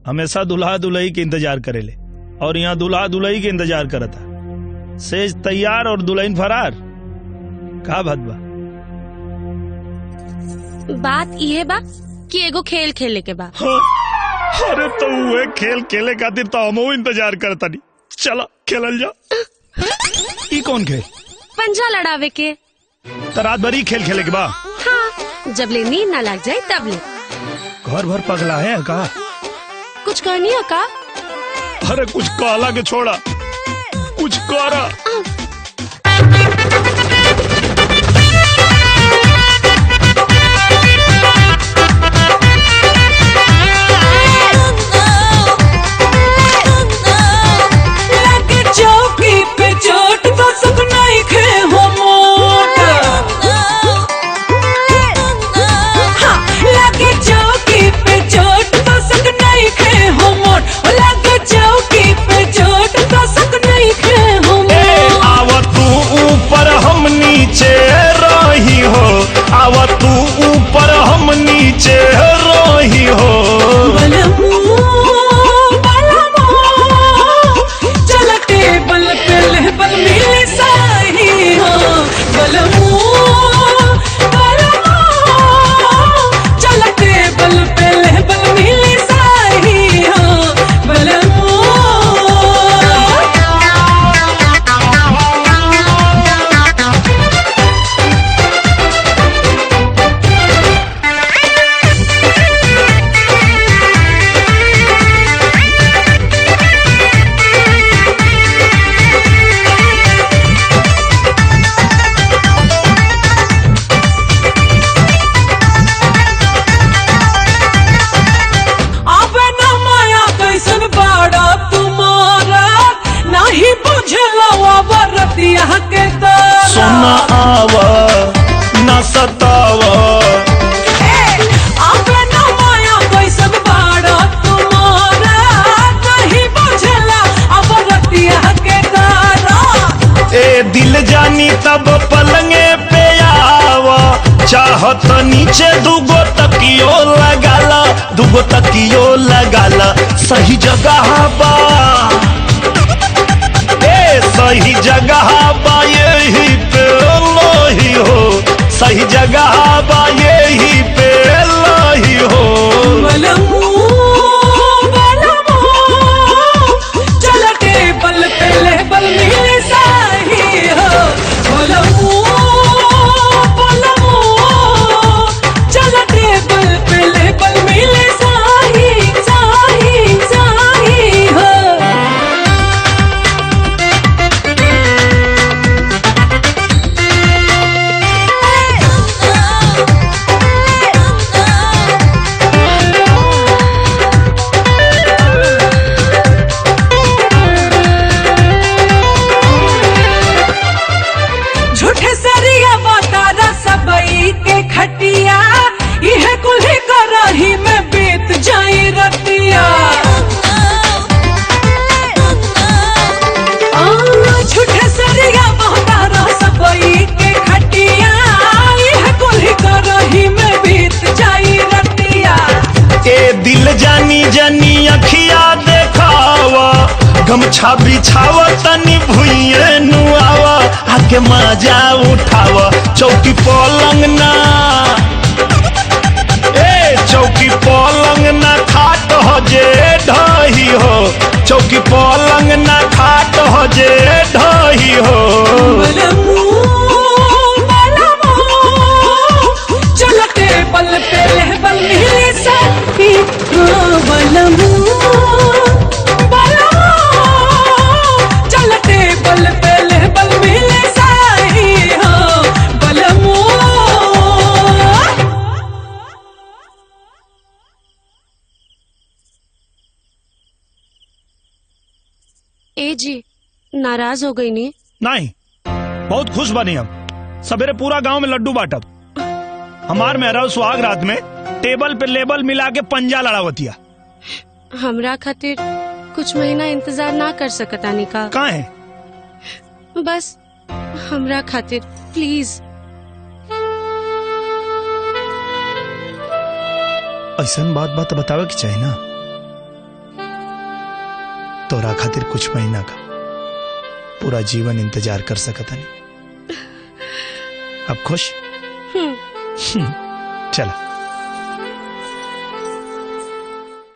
हमेशा दुल्हा दुल्ही के इंतजार करेले और यहाँ दुल्हा दुल्ही के इंतजार करता। सेज तैयार और दुल्हन फरार। का भदबा बात ये बा कि एगो खेल खेले के बा। अरे तो वो खेल खेले खातिर तो हम इंतजार करता नहीं। चला खेलल जा। ई कौन खेल? पंजा लड़ावे के। तो रात भर ही खेल खेले के बा? हाँ, जब ले नींद ना लग जाए तब ले। घर भर पगला है का? कुछ करनी है का? अरे कुछ काला के छोड़ा, कुछ करा। सोना आवा न सतावा ए दिल जानी तब पलंगे पे आवा। चाहत नीचे दुगो तकियो लगाला, दुगो तकियो लगाला। सही जगह बा, सही जगह बा यही पे लोही हो। सही जगह बा यही पे लोही हो। चल टेबल पे लेबल मिले सही हो। चल टेबल पे लेबल मिले सही सही सही हो। खटिया यह कुल्हे करही में बीत जाई रतिया। झूठे सरिया बहुतारा सबई के खटिया यह कुल्हे करही में बीत जाई रतिया। ए दिल जानी जानी अखिया देखावा, गमछा बिछावा तनी भुइये नुआवा। आके मजा उठावा चौकी पलंग ना, चौकी पलंग ना खाट हो जे ढही हो। चौकी पलंग ना खाट हो जे ढही हो। चल टेबल पे लेबल मिले सही हो। चल टेबल पे लेबल मिले सही हो। ए जी नाराज हो गई नी? नहीं, बहुत खुश बनी हम। सवेरे पूरा गांव में लड्डू बांटब। हमार मेहरा सुहाग रात में टेबल पे लेबल मिला के पंजा लड़ावतिया। हमरा खातिर कुछ महीना इंतजार ना कर सकता निका? का है? बस हमरा खातिर प्लीज। ऐसा बात बतावे की चाहिए ना। तोरा खातिर कुछ महीना का पूरा जीवन इंतजार कर सकता नहीं। अब खुश? चला।